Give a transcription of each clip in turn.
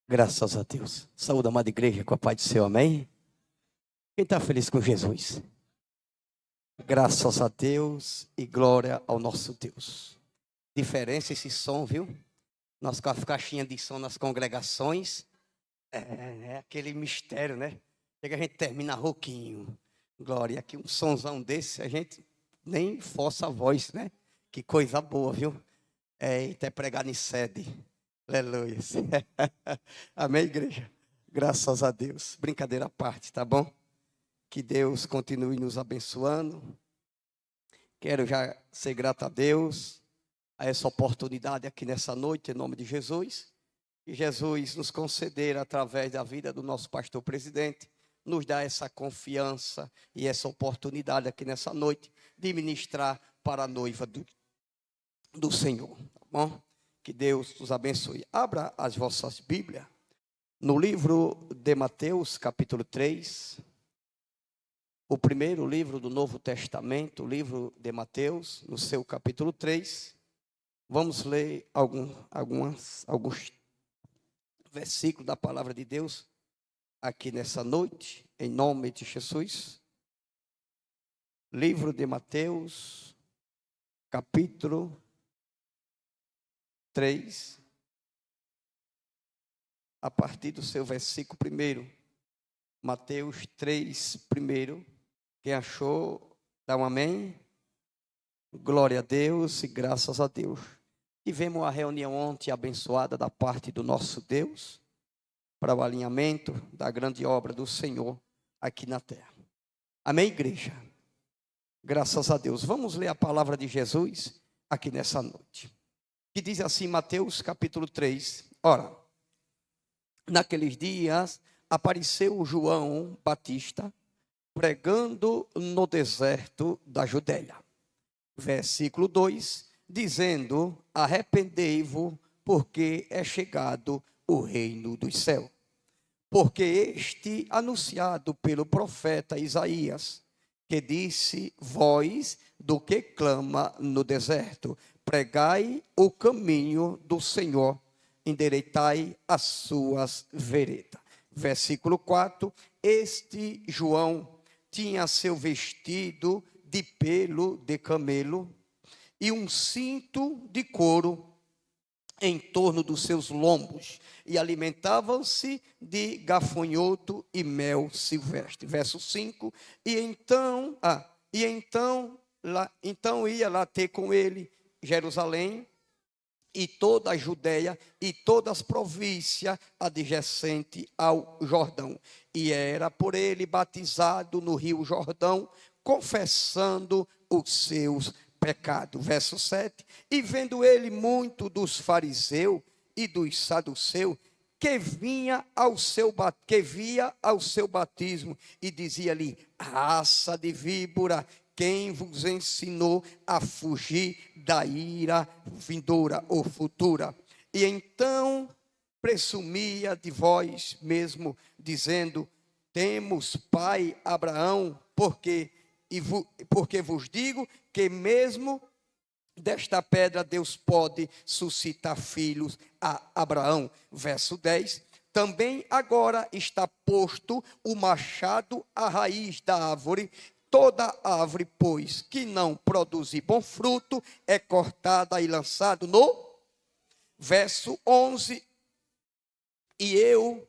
Graças a Deus. Saúde, amada igreja, com a paz do Senhor, amém? Quem está feliz com Jesus? Graças a Deus e glória ao nosso Deus. Diferença esse som, viu? Nós com as caixinhas de som nas congregações, é aquele mistério, né? Chega a gente termina rouquinho. Glória, aqui um sonzão desse, a gente nem força a voz, né? Que coisa boa, viu? Até pregar em sede. Aleluia. Amém, igreja? Graças a Deus. Brincadeira à parte, tá bom? Que Deus continue nos abençoando. Quero já ser grato a Deus a essa oportunidade aqui nessa noite, em nome de Jesus. Que Jesus nos conceder, através da vida do nosso pastor presidente, nos dá essa confiança e essa oportunidade aqui nessa noite de ministrar para a noiva do Senhor. Tá bom? Que Deus nos abençoe. Abra as vossas Bíblias no livro de Mateus, capítulo 3. O primeiro livro do Novo Testamento, o livro de Mateus, no seu capítulo 3. Vamos ler alguns versículos da palavra de Deus aqui nessa noite, em nome de Jesus. Livro de Mateus, capítulo 3, a partir do seu versículo 1. Mateus 3, 1. Quem achou, dá um amém. Glória a Deus e graças a Deus. Tivemos uma reunião ontem abençoada da parte do nosso Deus para o alinhamento da grande obra do Senhor aqui na terra. Amém, igreja? Graças a Deus. Vamos ler a palavra de Jesus aqui nessa noite. Que diz assim, Mateus capítulo 3. Ora, naqueles dias apareceu João Batista pregando no deserto da Judéia. Versículo 2, dizendo: arrependei-vos, porque é chegado o reino dos céus. Porque este anunciado pelo profeta Isaías, que disse: voz do que clama no deserto, pregai o caminho do Senhor, endireitai as suas veredas. Versículo 4, este João tinha seu vestido de pelo de camelo e um cinto de couro em torno dos seus lombos, e alimentavam-se de gafanhoto e mel silvestre. Verso 5, então ia lá ter com ele Jerusalém e toda a Judéia e todas as províncias adjacentes ao Jordão. E era por ele batizado no rio Jordão, confessando os seus pecados. Verso 7, e vendo ele muito dos fariseus e dos saduceus, que via ao seu batismo, e dizia-lhe: raça de víbora, quem vos ensinou a fugir da ira vindoura ou futura? E então presumia de vós mesmo, dizendo: temos pai Abraão, porque vos digo que mesmo desta pedra Deus pode suscitar filhos a Abraão. Verso 10, também agora está posto o machado à raiz da árvore. Toda árvore, pois, que não produzir bom fruto, é cortada e lançada no... Verso 11, e eu,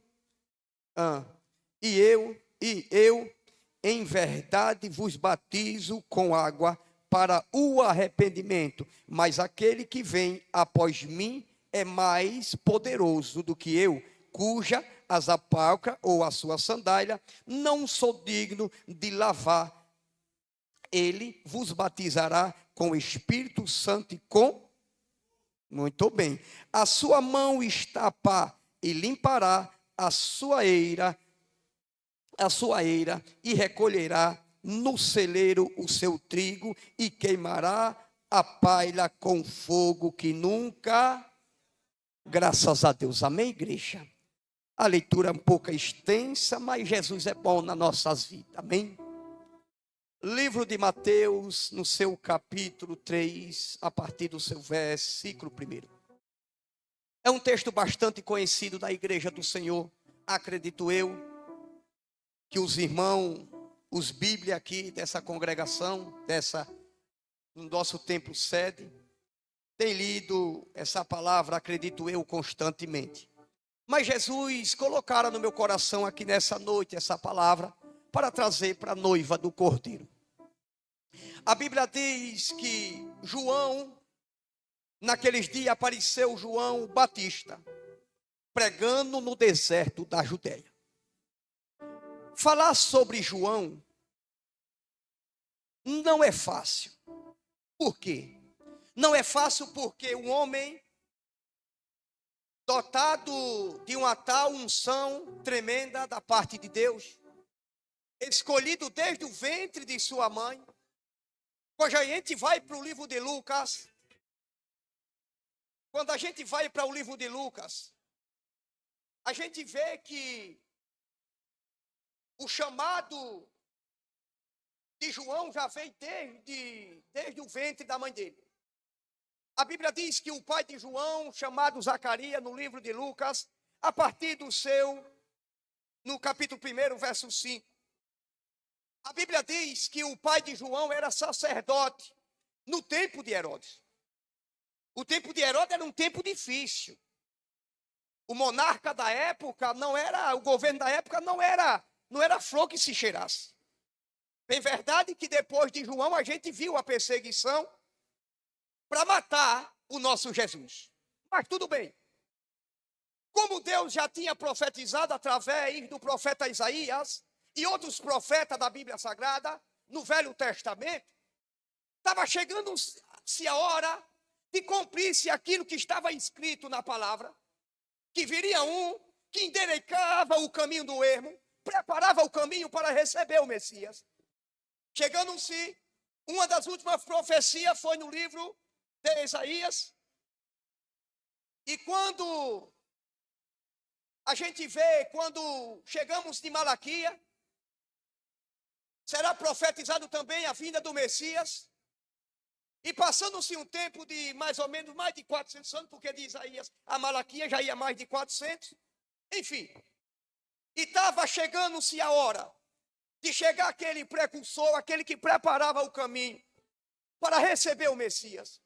em verdade, vos batizo com água para o arrependimento, mas aquele que vem após mim é mais poderoso do que eu, cuja as apalca ou a sua sandália não sou digno de lavar. Ele vos batizará com o Espírito Santo e com... Muito bem. A sua mão está pá e limpará a sua eira e recolherá no celeiro o seu trigo e queimará a palha com fogo que nunca... Graças a Deus. Amém, igreja? A leitura é um pouco extensa, mas Jesus é bom nas nossas vidas. Amém? Livro de Mateus, no seu capítulo 3, a partir do seu versículo 1. É um texto bastante conhecido da Igreja do Senhor. Acredito eu que os irmãos, os Bíblia aqui dessa congregação, no nosso templo sede, têm lido essa palavra, acredito eu, constantemente. Mas Jesus colocara no meu coração aqui nessa noite essa palavra para trazer para a noiva do Cordeiro. A Bíblia diz que João, naqueles dias apareceu João Batista, pregando no deserto da Judéia. Falar sobre João não é fácil. Por quê? Não é fácil porque um homem dotado de uma tal unção tremenda da parte de Deus, escolhido desde o ventre de sua mãe. Quando a gente vai para o livro de Lucas, a gente vê que o chamado de João já veio desde o ventre da mãe dele. A Bíblia diz que o pai de João, chamado Zacarias, no livro de Lucas, a partir no capítulo 1, verso 5, a Bíblia diz que o pai de João era sacerdote no tempo de Herodes. O tempo de Herodes era um tempo difícil. O monarca da época o governo da época não era flor que se cheirasse. Bem verdade que depois de João a gente viu a perseguição para matar o nosso Jesus. Mas tudo bem. Como Deus já tinha profetizado através do profeta Isaías e outros profetas da Bíblia Sagrada, no Velho Testamento, estava chegando-se a hora de cumprir-se aquilo que estava escrito na palavra, que viria um que endireitava o caminho do ermo, preparava o caminho para receber o Messias. Chegando-se, uma das últimas profecias foi no livro de Isaías. E quando a gente vê, quando chegamos de Malaquias, será profetizado também a vinda do Messias. E passando-se um tempo de mais ou menos mais de 400 anos, porque de Isaías a Malaquias já ia mais de 400. Enfim, e estava chegando-se a hora de chegar aquele precursor, aquele que preparava o caminho para receber o Messias.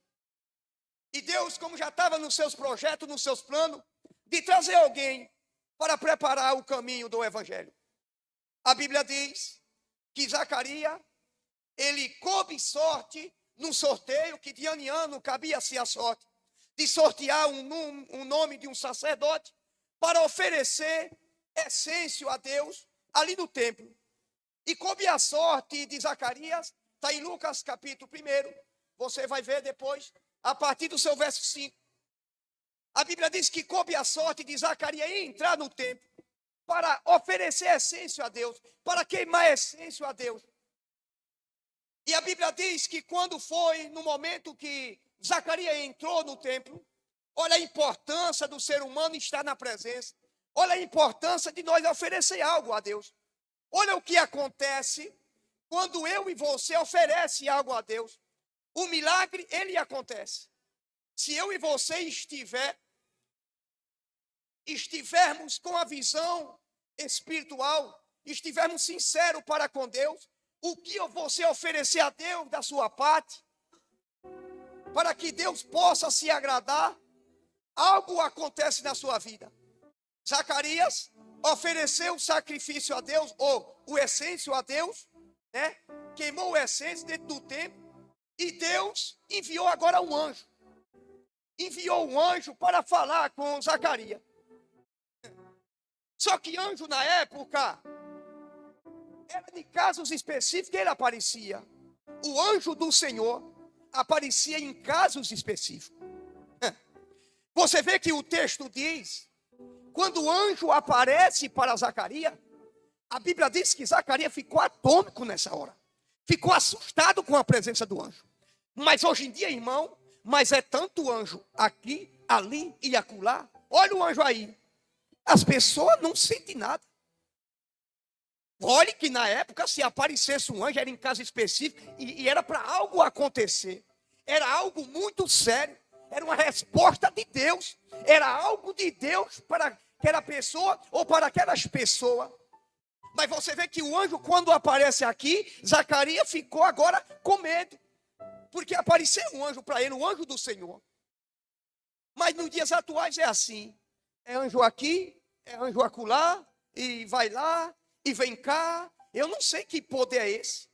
E Deus, como já estava nos seus projetos, nos seus planos, de trazer alguém para preparar o caminho do Evangelho. A Bíblia diz que Zacarias, ele coube sorte num sorteio, que de ano em ano cabia-se a sorte de sortear um nome de um sacerdote para oferecer essêncio a Deus ali no templo. E coube a sorte de Zacarias, está em Lucas capítulo 1, você vai ver depois, a partir do seu verso 5. A Bíblia diz que coube a sorte de Zacarias entrar no templo para oferecer essêncio a Deus, para queimar essêncio a Deus. E a Bíblia diz que quando foi no momento que Zacarias entrou no templo, olha a importância do ser humano estar na presença, olha a importância de nós oferecer algo a Deus. Olha o que acontece quando eu e você oferece algo a Deus. O milagre, ele acontece. Se eu e você estivermos com a visão espiritual, estivermos sinceros para com Deus, o que você oferecer a Deus da sua parte, para que Deus possa se agradar, algo acontece na sua vida. Zacarias ofereceu o sacrifício a Deus, ou o essêncio a Deus, né? Queimou o essêncio dentro do templo, e Deus enviou agora um anjo. Enviou um anjo para falar com Zacarias. Só que anjo na época, era de casos específicos que ele aparecia. O anjo do Senhor aparecia em casos específicos. Você vê que o texto diz, quando o anjo aparece para Zacarias, a Bíblia diz que Zacarias ficou atônito nessa hora. Ficou assustado com a presença do anjo. Mas hoje em dia, irmão, mas é tanto anjo aqui, ali e acolá. Olha o anjo aí. As pessoas não sentem nada. Olhe que na época, se aparecesse um anjo, era em caso específico e era para algo acontecer. Era algo muito sério. Era uma resposta de Deus. Era algo de Deus para aquela pessoa ou para aquelas pessoas. Mas você vê que o anjo, quando aparece aqui, Zacarias ficou agora com medo. Porque apareceu um anjo para ele, o anjo do Senhor. Mas nos dias atuais é assim. É anjo aqui, é anjo acolá, e vai lá, e vem cá. Eu não sei que poder é esse.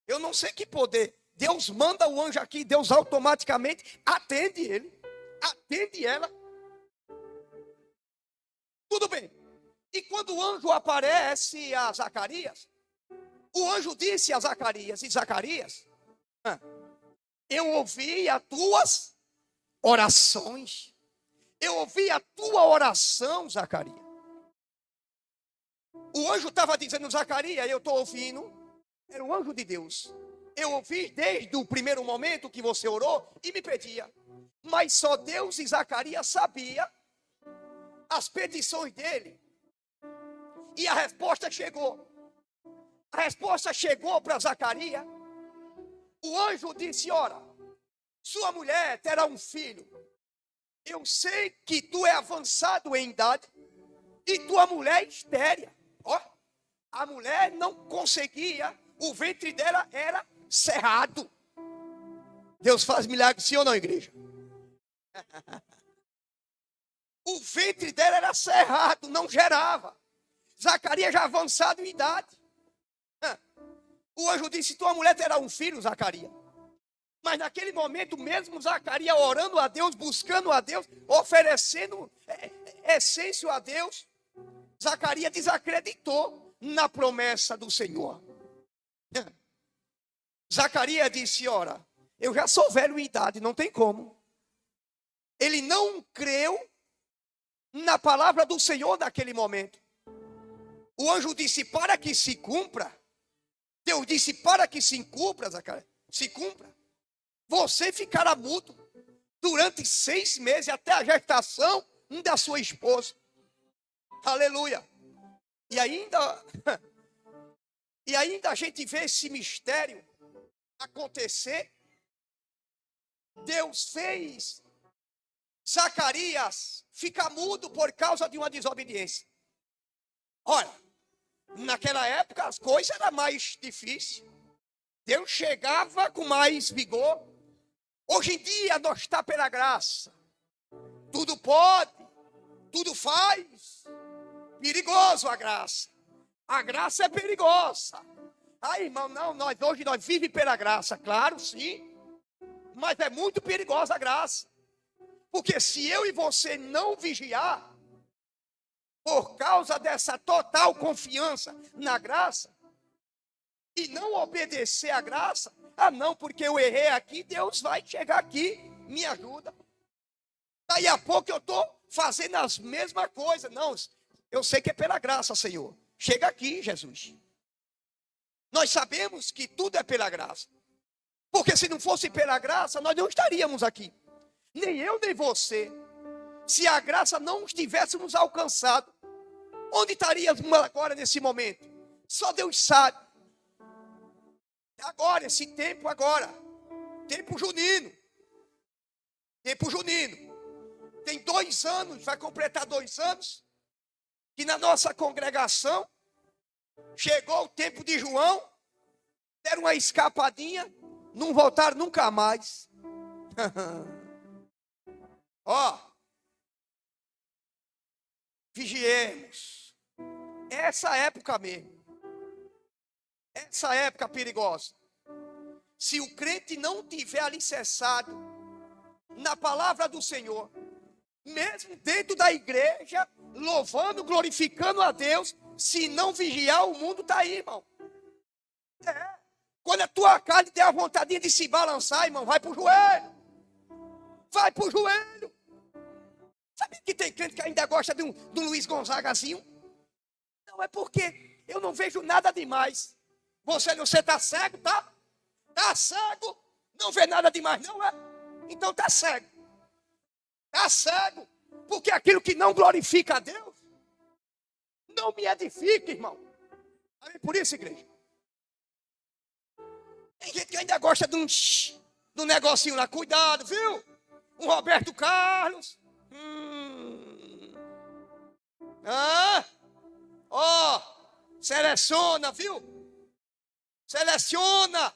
Eu não sei que poder. Deus manda o anjo aqui, Deus automaticamente atende ele. Atende ela. Tudo bem. E quando o anjo aparece a Zacarias, o anjo disse a Zacarias, e Zacarias, eu ouvi as tuas orações. Eu ouvi a tua oração, Zacarias. O anjo estava dizendo, Zacarias, eu estou ouvindo. Era o anjo de Deus. Eu ouvi desde o primeiro momento que você orou e me pedia. Mas só Deus e Zacarias sabiam as petições dele. E a resposta chegou. A resposta chegou para Zacarias. O anjo disse, ora, sua mulher terá um filho. Eu sei que tu é avançado em idade e tua mulher é estéril. Ó, a mulher não conseguia, o ventre dela era cerrado. Deus faz milagre, sim ou não, igreja? O ventre dela era cerrado, não gerava. Zacarias já avançado em idade. O anjo disse, tua mulher terá um filho, Zacarias. Mas naquele momento mesmo, Zacarias orando a Deus, buscando a Deus, oferecendo essência a Deus, Zacarias desacreditou na promessa do Senhor. Zacarias disse, ora, eu já sou velho em idade, não tem como. Ele não creu na palavra do Senhor naquele momento. O anjo disse, para que se cumpra. Deus disse, para que se cumpra, Zacarias, se cumpra. Você ficará mudo durante 6 meses, até a gestação da sua esposa. Aleluia. E ainda a gente vê esse mistério acontecer. Deus fez Zacarias ficar mudo por causa de uma desobediência. Olha, naquela época as coisas eram mais difíceis. Deus chegava com mais vigor. Hoje em dia nós estamos pela graça. Tudo pode, tudo faz. Perigoso a graça. A graça é perigosa. Ai, irmão, não, hoje nós vivemos pela graça. Claro, sim. Mas é muito perigosa a graça. Porque se eu e você não vigiar, por causa dessa total confiança na graça, e não obedecer à graça, não, porque eu errei aqui, Deus vai chegar aqui, me ajuda. Daí a pouco eu estou fazendo as mesmas coisas. Não, eu sei que é pela graça, Senhor. Chega aqui, Jesus. Nós sabemos que tudo é pela graça. Porque se não fosse pela graça, nós não estaríamos aqui. Nem eu, nem você. Se a graça não estivéssemos alcançado, onde estaríamos agora nesse momento? Só Deus sabe. Agora, esse tempo agora. Tempo junino. Tempo junino. Tem 2 anos, vai completar 2 anos. Que na nossa congregação, chegou o tempo de João. Deram uma escapadinha. Não voltaram nunca mais. Ó. Vigiemos. Essa época mesmo. Essa época perigosa. Se o crente não tiver alicerçado na palavra do Senhor, mesmo dentro da igreja, louvando, glorificando a Deus, se não vigiar, o mundo está aí, irmão. Quando a tua carne der a vontade de se balançar, irmão, vai para o joelho. Vai para o joelho. Sabe que tem crente que ainda gosta de um Luiz Gonzagazinho? Não, é porque eu não vejo nada demais. Você está cego, tá? Está cego. Não vê nada demais, não é? Então está cego. Está cego. Porque aquilo que não glorifica a Deus, não me edifica, irmão. Amém? Por isso, igreja. Tem gente que ainda gosta de um negocinho lá. Cuidado, viu? Um Roberto Carlos. Seleciona, viu? Seleciona.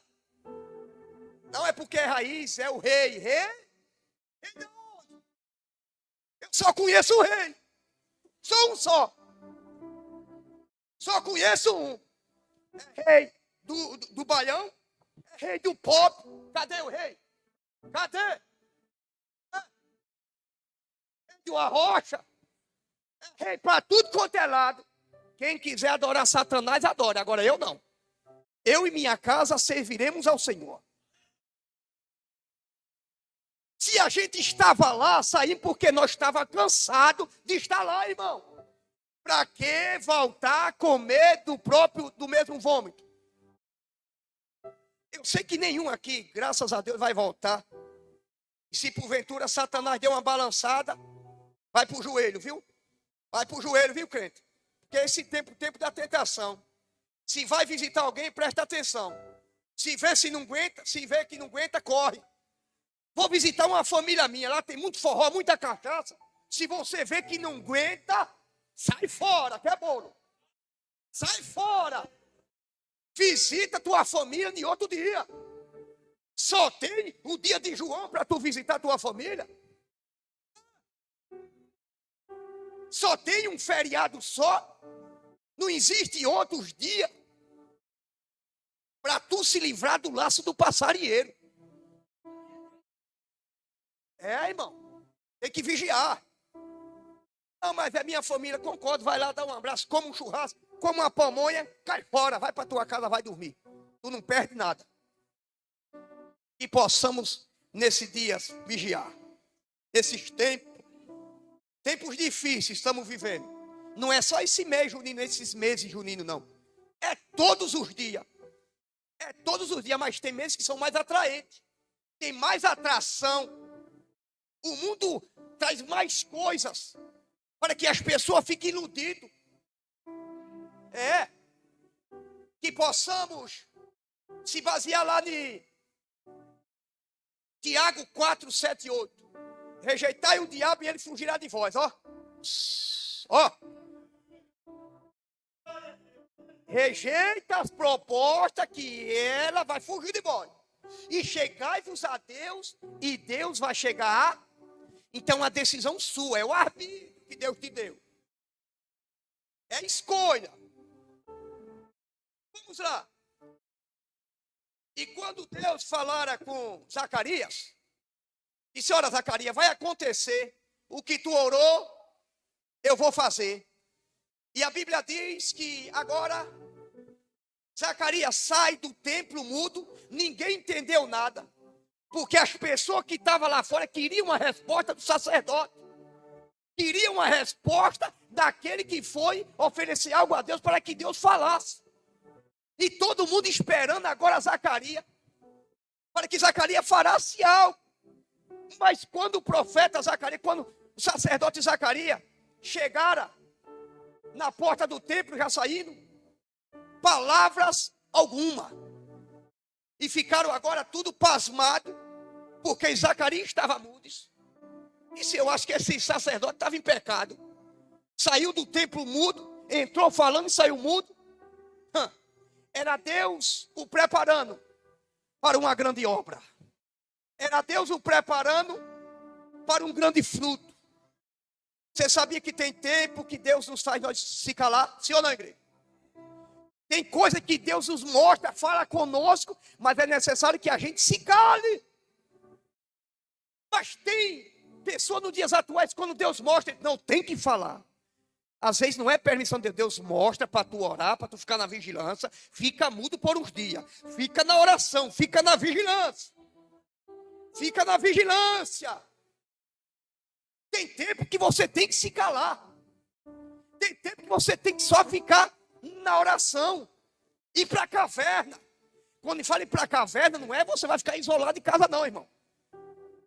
Não é porque é raiz, é o rei. Rei? Rei de onde? Eu só conheço o rei. Só um só. Só conheço um. É rei do Baião. É rei do pop. Cadê o rei? Cadê? É rei do Arrocha. É rei para tudo quanto é lado. Quem quiser adorar Satanás, adora. Agora eu não. Eu e minha casa serviremos ao Senhor. Se a gente estava lá, saímos porque nós estávamos cansados de estar lá, irmão. Para que voltar a comer do mesmo vômito? Eu sei que nenhum aqui, graças a Deus, vai voltar. E se porventura Satanás deu uma balançada, vai para o joelho, viu? Vai para o joelho, viu, crente? Porque esse tempo, o tempo da tentação. Se vai visitar alguém, presta atenção. Se vê se não aguenta, se vê que não aguenta, corre. Vou visitar uma família minha, lá tem muito forró, muita cachaça. Se você vê que não aguenta, sai fora, que é bolo. Sai fora. Visita tua família em outro dia. Só tem o dia de João para tu visitar tua família. Só tem um feriado só. Não existe outros dias para tu se livrar do laço do passarinheiro. É, irmão. Tem que vigiar. Não, mas é minha família, concordo. Vai lá dar um abraço, come um churrasco, come uma pamonha, cai fora, vai para tua casa, vai dormir. Tu não perde nada. Que possamos, nesse dia, vigiar. Esses tempos difíceis estamos vivendo. Não é só esse mês junino, esses meses juninos, não. É todos os dias. É todos os dias, mas tem meses que são mais atraentes. Tem mais atração. O mundo traz mais coisas para que as pessoas fiquem iludidas. É. Que possamos se basear lá em Tiago 4, 7 e 8. Rejeitai o diabo e ele fugirá de vós, ó. Ó. Rejeita as propostas que ela vai fugir de vós. E chegai-vos a Deus e Deus vai chegar. Então a decisão sua, é o arbítrio que Deus te deu. É escolha. Vamos lá. E quando Deus falara com Zacarias, disse: olha, Zacarias, vai acontecer o que tu orou, eu vou fazer. E a Bíblia diz que agora Zacarias sai do templo mudo, ninguém entendeu nada. Porque as pessoas que estavam lá fora queriam uma resposta do sacerdote. Queriam uma resposta daquele que foi oferecer algo a Deus para que Deus falasse. E todo mundo esperando agora Zacarias, para que Zacarias falasse algo. Mas quando o profeta Zacarias, quando o sacerdote Zacarias chegara na porta do templo, já saíram, palavras alguma. E ficaram agora tudo pasmado, porque Zacarias estava mudo. Isso eu acho que esse sacerdote estava em pecado. Saiu do templo mudo, entrou falando e saiu mudo. Era Deus o preparando para uma grande obra. Era Deus o preparando para um grande fruto. Você sabia que tem tempo que Deus nos faz nós se calar? Sim ou não, igreja? Tem coisa que Deus nos mostra, fala conosco, mas é necessário que a gente se cale. Mas tem pessoas nos dias atuais, quando Deus mostra, não tem que falar. Às vezes não é permissão de Deus, mostra para tu orar, para tu ficar na vigilância. Fica mudo por uns dias. Fica na oração, fica na vigilância. Fica na vigilância. Tem tempo que você tem que se calar. Tem tempo que você tem que só ficar na oração. Ir para a caverna. Quando fala ir para a caverna, não é você vai ficar isolado em casa não, irmão.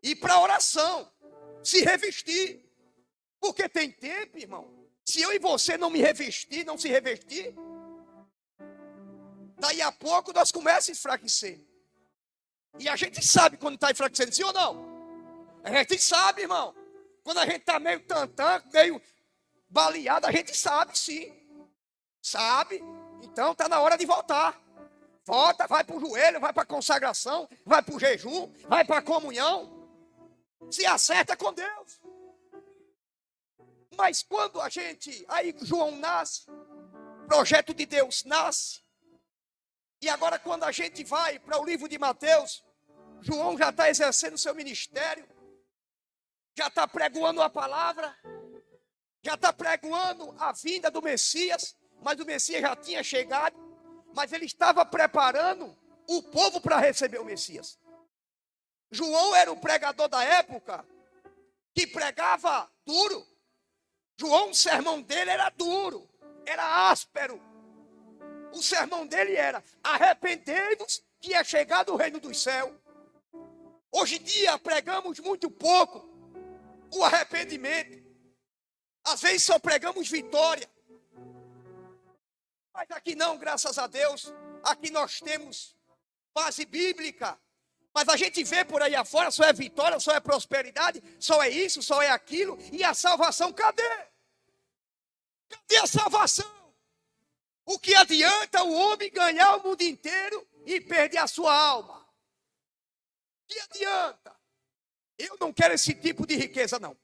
Ir para a oração. Se revestir. Porque tem tempo, irmão. Se eu e você não me revestir, não se revestir, daí a pouco nós começamos a enfraquecer. E a gente sabe quando está enfraquecendo, sim ou não? A gente sabe, irmão. Quando a gente está meio tantã, meio baleado, a gente sabe, sim. Sabe? Então está na hora de voltar. Volta, vai para o joelho, vai para a consagração, vai para o jejum, vai para a comunhão. Se acerta com Deus. Mas quando a gente, aí João nasce, o projeto de Deus nasce. E agora quando a gente vai para o livro de Mateus, João já está exercendo seu ministério, já está pregoando a palavra, já está pregoando a vinda do Messias, mas o Messias já tinha chegado, mas ele estava preparando o povo para receber o Messias. João era o pregador da época que pregava duro. João, o sermão dele era duro, era áspero. O sermão dele era: arrependei-vos que é chegado o reino dos céus. Hoje em dia pregamos muito pouco o arrependimento. Às vezes só pregamos vitória. Mas aqui não, graças a Deus. Aqui nós temos base bíblica. Mas a gente vê por aí afora, só é vitória, só é prosperidade, só é isso, só é aquilo. E a salvação, cadê? Cadê a salvação? O que adianta o homem ganhar o mundo inteiro e perder a sua alma? O que adianta? Eu não quero esse tipo de riqueza, não.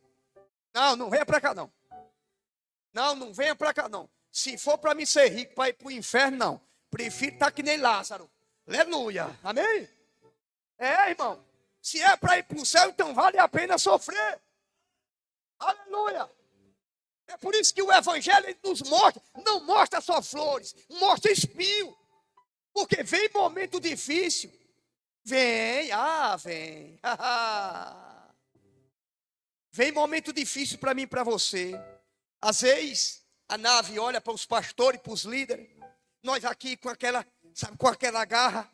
Não, não venha para cá, não. Não, não venha para cá, não. Se for para mim ser rico, para ir para o inferno, não. Prefiro estar que nem Lázaro. Aleluia. Amém? É, irmão. Se é para ir para o céu, então vale a pena sofrer. Aleluia. É por isso que o evangelho ele nos mostra, não mostra só flores, mostra espinho. Porque vem momento difícil. Vem. Vem momento difícil para mim e para você. Às vezes, a nave olha para os pastores, para os líderes. Nós aqui com aquela, sabe, com aquela garra.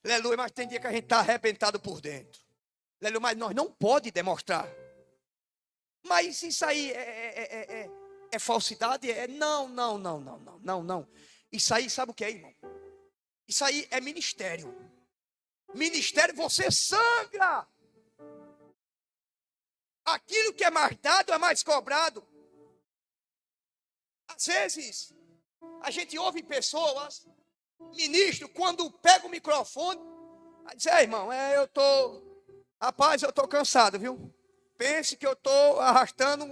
Aleluia, mas tem dia que a gente está arrebentado por dentro. Aleluia, mas nós não pode demonstrar. Mas isso aí é falsidade? Não. Isso aí, sabe o que é, irmão? Isso aí é ministério. Ministério, você sangra. Aquilo que é mais dado é mais cobrado. Às vezes, a gente ouve pessoas, ministro, quando pega o microfone, diz: irmão, rapaz, eu estou cansado, viu? Pense que eu estou arrastando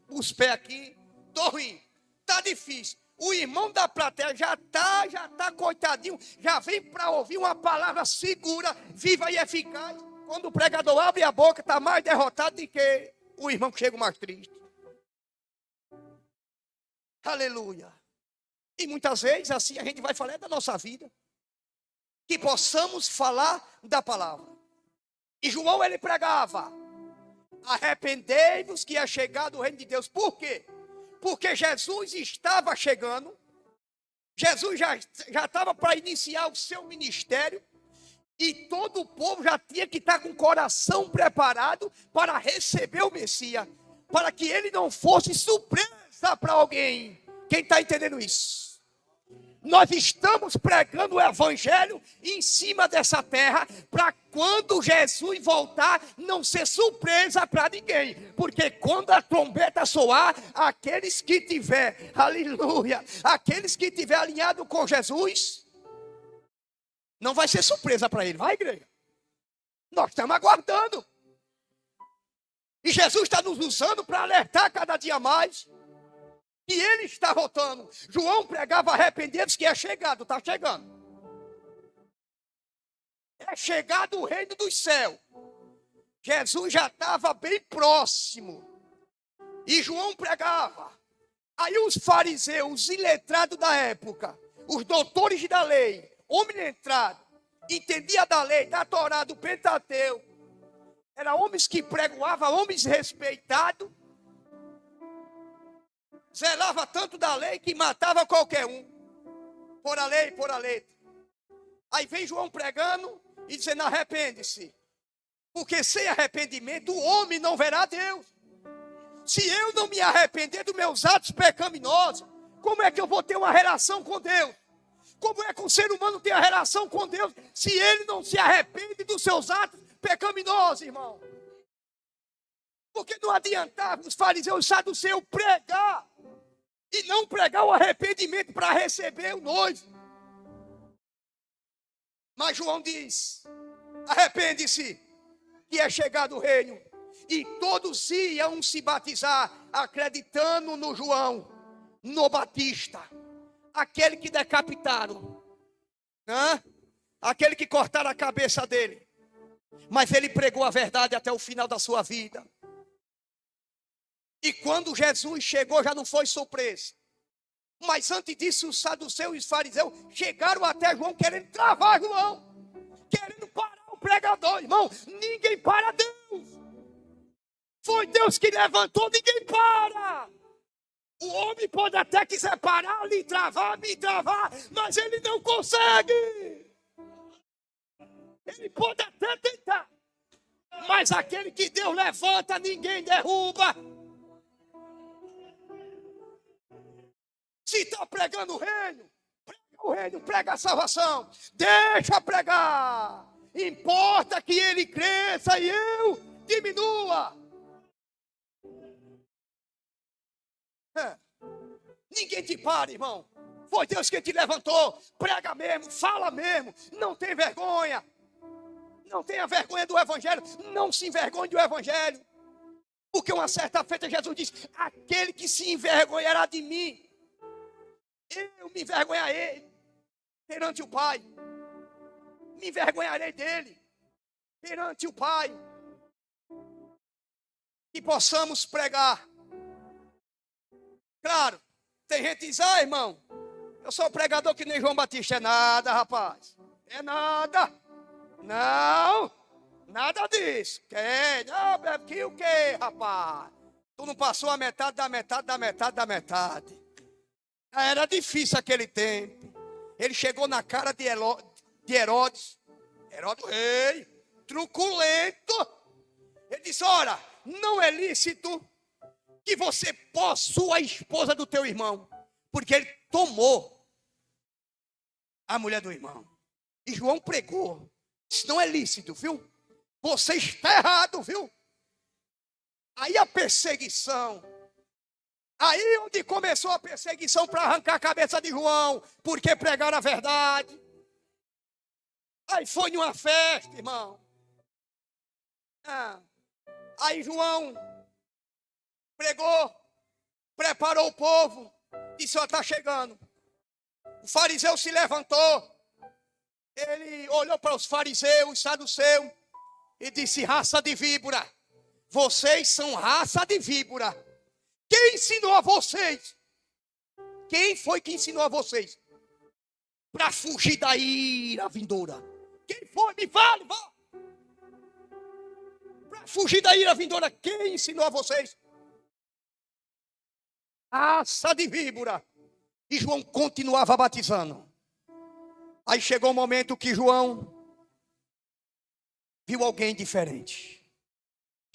os pés aqui, estou ruim, está difícil. O irmão da plateia já está coitadinho, já vem para ouvir uma palavra segura, viva e eficaz. Quando o pregador abre a boca, está mais derrotado do que o irmão que chega mais triste. Aleluia. E muitas vezes assim a gente vai falar da nossa vida, que possamos falar da palavra. E João ele pregava: arrependei-vos que é chegado o reino de Deus. Por quê? Porque Jesus estava chegando. Jesus já estava para iniciar o seu ministério. E todo o povo já tinha que estar com o coração preparado para receber o Messias. Para que ele não fosse surpresa para alguém. Quem está entendendo isso? Nós estamos pregando o evangelho em cima dessa terra, para quando Jesus voltar, não ser surpresa para ninguém. Porque quando a trombeta soar, aqueles que tiver, aleluia, aqueles que tiver alinhado com Jesus, não vai ser surpresa para ele, vai, igreja? Nós estamos aguardando. E Jesus está nos usando para alertar cada dia mais. E ele está voltando. João pregava: arrependidos que é chegado, está chegando. É chegado o reino dos céus. Jesus já estava bem próximo. E João pregava. Aí os fariseus, os iletrados da época, os doutores da lei, homem letrado, entendia da lei, da Torá, do Pentateuco. Eram homens que pregoavam, homens respeitados. Zelava tanto da lei que matava qualquer um. Por a lei, por a letra. Aí vem João pregando e dizendo: arrepende-se. Porque sem arrependimento o homem não verá Deus. Se eu não me arrepender dos meus atos pecaminosos, como é que eu vou ter uma relação com Deus? Como é que o ser humano tem a relação com Deus se ele não se arrepende dos seus atos pecaminosos, irmão? Porque não adiantava os fariseus e saduceus pregar e não pregar o arrependimento para receber o noivo. Mas João diz: arrepende-se, que é chegado o reino. E todos iam se batizar, acreditando no João, no Batista, aquele que decapitaram, aquele que cortaram a cabeça dele. Mas ele pregou a verdade até o final da sua vida. E quando Jesus chegou, já não foi surpresa. Mas antes disso, os saduceus e os fariseus chegaram até João, querendo travar João, querendo parar o pregador. Irmão, ninguém para Deus. Foi Deus que levantou, ninguém para. O homem pode até quiser parar, lhe travar, me travar, mas ele não consegue. Ele pode até tentar, mas aquele que Deus levanta, ninguém derruba. Se está pregando o reino, prega a salvação. Deixa pregar. Importa que ele cresça e eu diminua. Ninguém te para, irmão. Foi Deus que te levantou. Prega mesmo, fala mesmo. Não tem vergonha. Não tenha vergonha do evangelho. Não se envergonhe do evangelho. Porque uma certa feita Jesus disse: aquele que se envergonhará de mim, eu me envergonharei perante o Pai. Me envergonharei dele perante o Pai. Que possamos pregar. Claro, tem gente que diz: ah, irmão, eu sou pregador que nem João Batista. É nada, rapaz. É nada. Não, nada disso. Que o que, rapaz? Tu não passou a metade da metade da metade da metade. Era difícil aquele tempo. Ele chegou na cara de Herodes. Herodes, rei, truculento. Ele disse: ora, não é lícito que você possua a esposa do teu irmão, porque ele tomou a mulher do irmão. E João pregou: isso não é lícito, viu? Você está errado, viu? Aí a perseguição. Aí onde começou a perseguição para arrancar a cabeça de João, porque pregaram a verdade. Aí foi numa festa, irmão. Aí João pregou, preparou o povo, disse: ó, está chegando. O fariseu se levantou, ele olhou para os fariseus, saduceus, e disse: raça de víbora, vocês são raça de víbora. Quem ensinou a vocês? Quem foi que ensinou a vocês? Para fugir da ira vindoura. Quem foi? Me fale, vá. Para fugir da ira vindoura, quem ensinou a vocês? Raça de víbora. E João continuava batizando. Aí chegou o momento que João viu alguém diferente.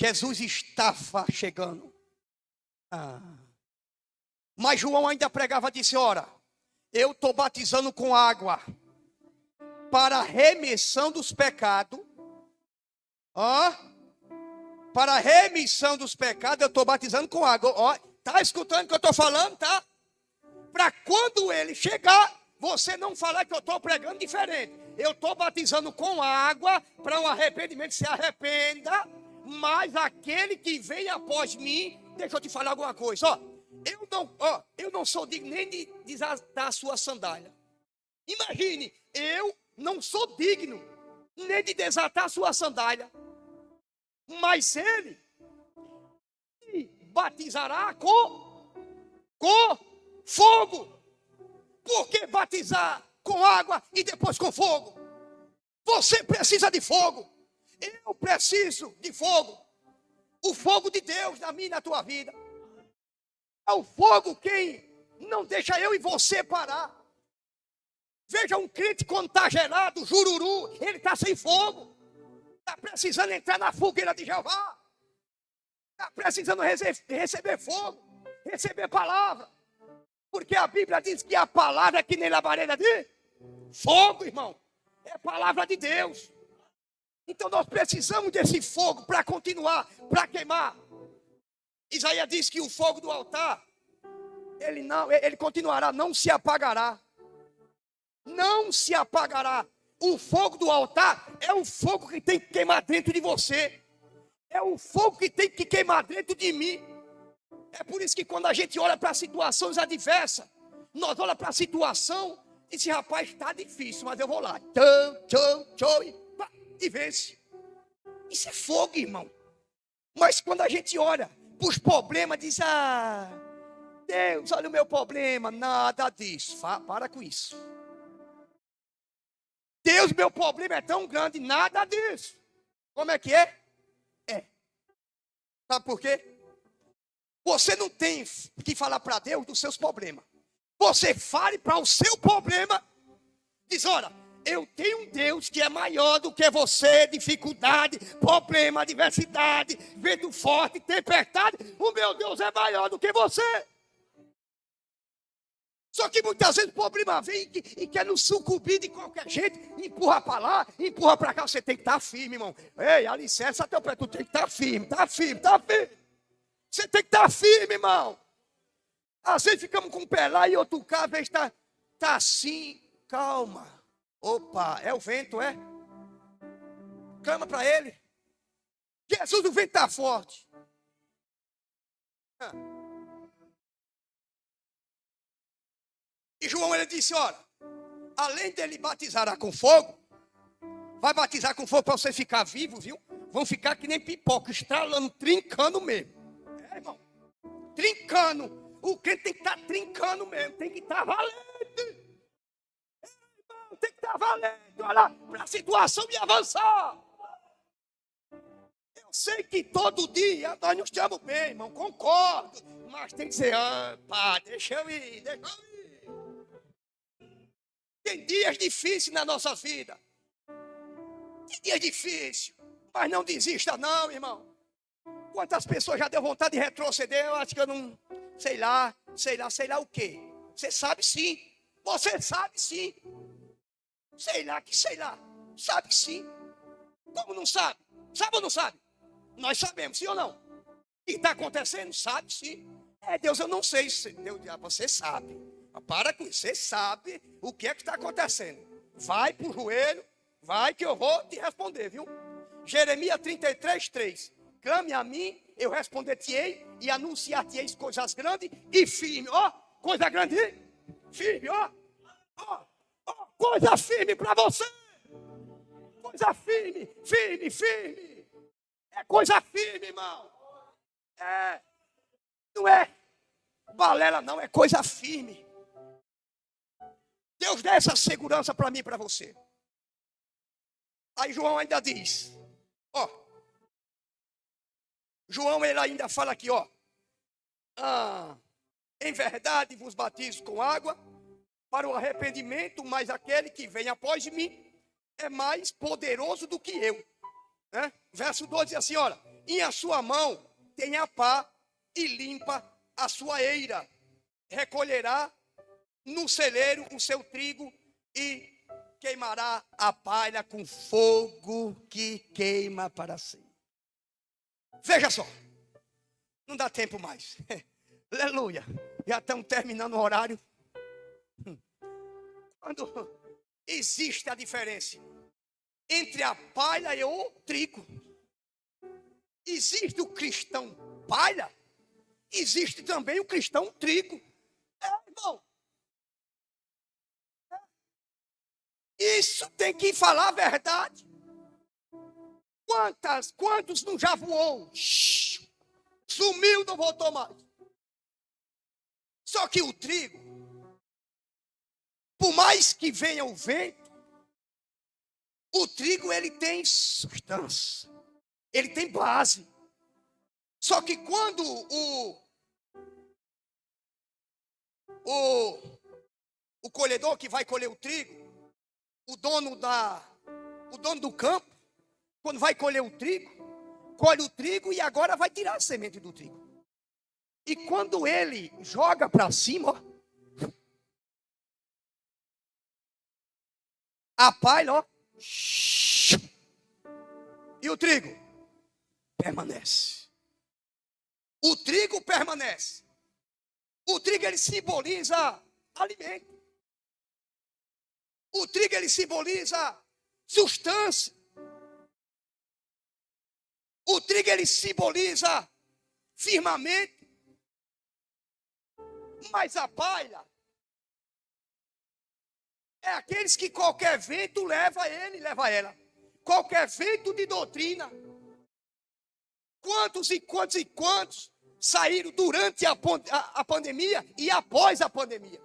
Jesus estava chegando. Mas João ainda pregava, disse: ora, eu estou batizando com água para a remissão dos pecados. Para a remissão dos pecados, eu estou batizando com água. Está escutando o que eu estou falando, tá? Para quando ele chegar, você não falar que eu estou pregando diferente. Eu estou batizando com água para um arrependimento, se arrependa. Mas aquele que vem após mim, deixa eu te falar alguma coisa. Eu não sou digno nem de desatar a sua sandália. Imagine, eu não sou digno nem de desatar a sua sandália. Mas ele batizará com fogo. Por que batizar com água e depois com fogo? Você precisa de fogo. Eu preciso de fogo. O fogo de Deus na minha e na tua vida. É o fogo quem não deixa eu e você parar. Veja um crente quando está gelado, jururu, ele está sem fogo. Está precisando entrar na fogueira de Jeová. Está precisando receber fogo, receber palavra. Porque a Bíblia diz que a palavra é que nem labareda de fogo, irmão. É a palavra de Deus. Então nós precisamos desse fogo para continuar, para queimar. Isaías diz que o fogo do altar, ele continuará, não se apagará. Não se apagará. O fogo do altar é o fogo que tem que queimar dentro de você. É o fogo que tem que queimar dentro de mim. É por isso que quando a gente olha para situações adversas, nós olhamos para a situação e diz, rapaz, está difícil, mas eu vou lá. E vence. Isso é fogo, irmão. Mas quando a gente olha para os problemas, diz, Deus, olha o meu problema. Nada disso. Para com isso. Deus, meu problema é tão grande, nada disso. Como é que é? Sabe por quê? Você não tem que falar para Deus dos seus problemas. Você fale para o seu problema. Diz, olha, eu tenho um Deus que é maior do que você. Dificuldade, problema, adversidade, vento forte, tempestade. O meu Deus é maior do que você. Só que muitas vezes o problema vem e quer nos sucumbir de qualquer jeito. Empurra para lá, empurra para cá. Você tem que estar firme, irmão. Ei, alicerça teu pé. Tu tem que estar firme, está firme, está firme. Você tem que estar firme, irmão. Às vezes ficamos com o pé lá e outro cá, às vezes está assim. Calma. Opa, é o vento, é? Clama para ele. Jesus, o vento está forte. E João, ele disse, olha, além dele batizar com fogo, vai batizar com fogo para você ficar vivo, viu? Vão ficar que nem pipoca, estralando, trincando mesmo. Irmão, trincando. O crente tem que estar trincando mesmo, tem que estar valendo. Irmão, tem que estar valendo. Olha, para a situação me avançar. Eu sei que todo dia nós nos estamos bem, irmão, concordo. Mas tem que dizer, pá, deixa eu ir. Tem dias difíceis na nossa vida. Tem dias difíceis. Mas não desista não, irmão. Quantas pessoas já deu vontade de retroceder? Eu acho que eu não... Sei lá o quê? Você sabe sim. Você sabe sim. Sei lá. Sabe sim. Como não sabe? Sabe ou não sabe? Nós sabemos, sim ou não? O que está acontecendo? Sabe sim. Deus, eu não sei. Deus, você sabe. Para com isso, você sabe o que é que está acontecendo. Vai para o joelho, vai que eu vou te responder, viu? Jeremias 33:3. Clame a mim, eu responder-te-ei e anunciar-te-eis coisas grandes e firmes. Coisa grande, firme, coisa firme para você. Coisa firme. É coisa firme, irmão. Não é balela, não, é coisa firme. Deus dá essa segurança para mim e para você. Aí João ainda diz, João ele ainda fala aqui, em verdade vos batizo com água para o arrependimento, mas aquele que vem após mim é mais poderoso do que eu. Verso 12 diz assim, olha, em a sua mão tem a pá e limpa a sua eira, recolherá no celeiro o seu trigo e queimará a palha com fogo que queima para sempre. Veja só, não dá tempo mais. Aleluia, já estamos terminando o horário. Quando existe a diferença entre a palha e o trigo, existe o cristão palha, existe também o cristão trigo. Irmão, isso tem que falar a verdade. Quantos não já voou? Sumiu, não voltou mais. Só que o trigo, por mais que venha o vento, o trigo ele tem substância, ele tem base. Só que quando o colhedor que vai colher o trigo, o dono do campo, quando vai colher o trigo, colhe o trigo e agora vai tirar a semente do trigo. E quando ele joga para cima, a palha, e o trigo permanece. O trigo permanece. O trigo, ele simboliza alimento. O trigo, ele simboliza substância. O trigo, ele simboliza firmamento. Mas a palha é aqueles que qualquer vento leva ele, leva ela. Qualquer vento de doutrina. Quantos e quantos e quantos saíram durante a pandemia e após a pandemia?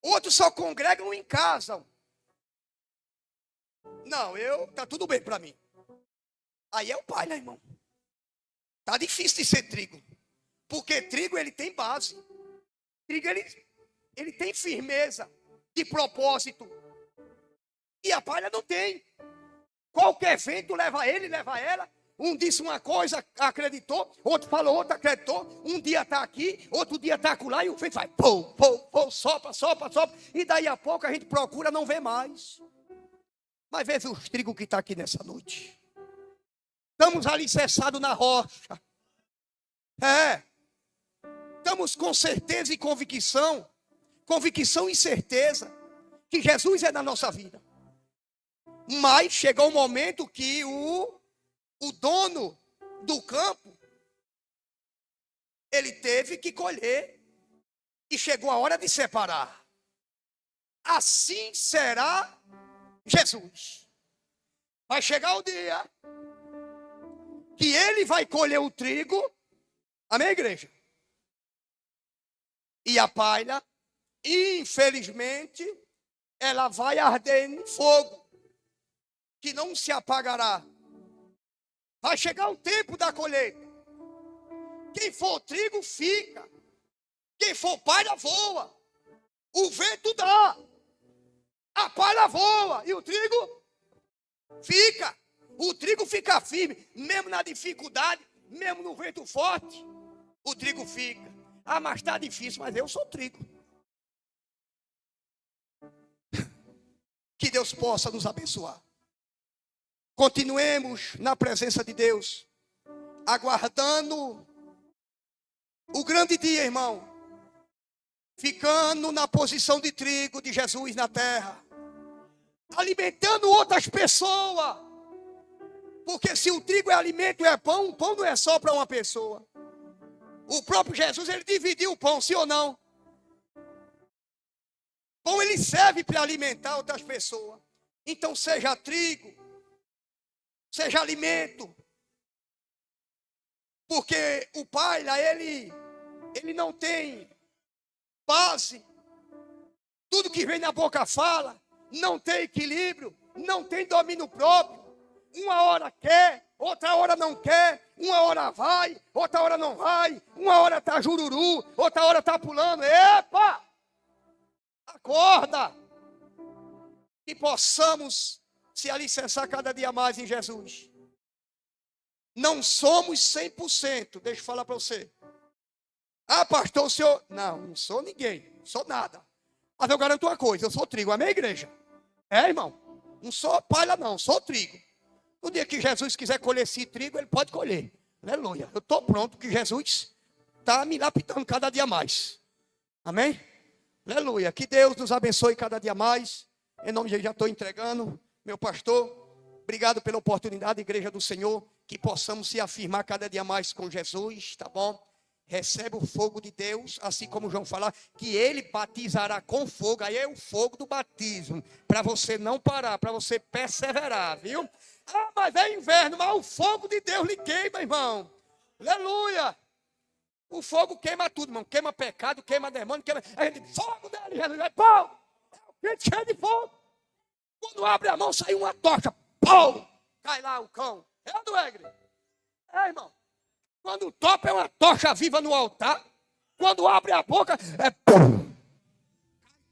Outros só congregam em casa. Não, tá tudo bem para mim. Aí é o pai, né, irmão? Tá difícil de ser trigo. Porque trigo, ele tem base. Trigo, ele tem firmeza de propósito. E a palha não tem. Qualquer vento leva ele, leva ela. Um disse uma coisa, acreditou. Outro falou, outro acreditou. Um dia está aqui, outro dia está acolá. E o vento vai, pô, pô, pô, sopra, sopra, sopra. E daí a pouco a gente procura, não vê mais. Mas veja os trigos que está aqui nessa noite. Estamos alicerçados na rocha. Estamos com certeza e convicção e certeza que Jesus é da nossa vida. Mas chegou um momento que o dono do campo, ele teve que colher e chegou a hora de separar. Assim será Jesus. Vai chegar o dia que ele vai colher o trigo, amém, igreja? E a palha, infelizmente, ela vai arder em fogo, que não se apagará. Vai chegar o tempo da colheita. Quem for trigo, fica. Quem for palha, voa. O vento dá. A palha voa. E o trigo fica. O trigo fica firme. Mesmo na dificuldade, mesmo no vento forte, o trigo fica. Ah, mas está difícil, mas eu sou trigo. Que Deus possa nos abençoar. Continuemos na presença de Deus, aguardando o grande dia, irmão. Ficando na posição de trigo de Jesus na terra. Alimentando outras pessoas. Porque se o trigo é alimento, é pão, o pão não é só para uma pessoa. O próprio Jesus, ele dividiu o pão, sim ou não? O pão, ele serve para alimentar outras pessoas. Então, seja trigo, seja alimento. Porque o pai, ele não tem base. Tudo que vem na boca fala. Não tem equilíbrio. Não tem domínio próprio. Uma hora quer, outra hora não quer. Uma hora vai, outra hora não vai. Uma hora está jururu, outra hora está pulando. Epa! Acorda! Que possamos se alicerçar cada dia mais em Jesus. Não somos 100%. Deixa eu falar para você. Ah, pastor, o senhor... Não sou ninguém. Não sou nada. Mas eu garanto uma coisa. Eu sou trigo. Amém, igreja? Irmão? Não sou palha, não. Sou trigo. No dia que Jesus quiser colher esse trigo, ele pode colher. Aleluia. Eu estou pronto, que Jesus está me lapidando cada dia mais. Amém? Aleluia. Que Deus nos abençoe cada dia mais. Em nome de Jesus, já estou entregando. Meu pastor, obrigado pela oportunidade, Igreja do Senhor, que possamos se afirmar cada dia mais com Jesus, tá bom? Recebe o fogo de Deus, assim como João falar, que ele batizará com fogo. Aí é o fogo do batismo, para você não parar, para você perseverar, viu? Ah, mas é inverno, mas o fogo de Deus lhe queima, irmão. Aleluia! O fogo queima tudo, irmão. Queima pecado, queima demônio, queima... A gente, fogo dele, Jesus, vai, pau! É o cheio de fogo. Quando abre a mão, sai uma tocha, pau! Cai lá o cão. É ou não é, igreja? Irmão. Quando topa é uma tocha viva no altar. Quando abre a boca, é pum!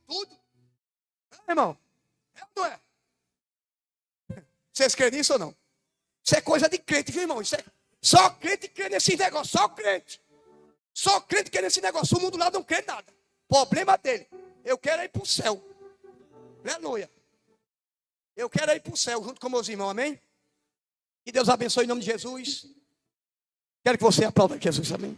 Tudo. Irmão. É ou não é? Vocês creem nisso ou não? Isso é coisa de crente, viu, irmão? Isso é... Só crente crê nesse negócio, só crente. Só crente crê nesse negócio. O mundo lá não crê nada. Problema dele. Eu quero ir para o céu. Aleluia. Eu quero ir para o céu junto com meus irmãos, amém? Que Deus abençoe em nome de Jesus. Quero que você aplauda Jesus, amém.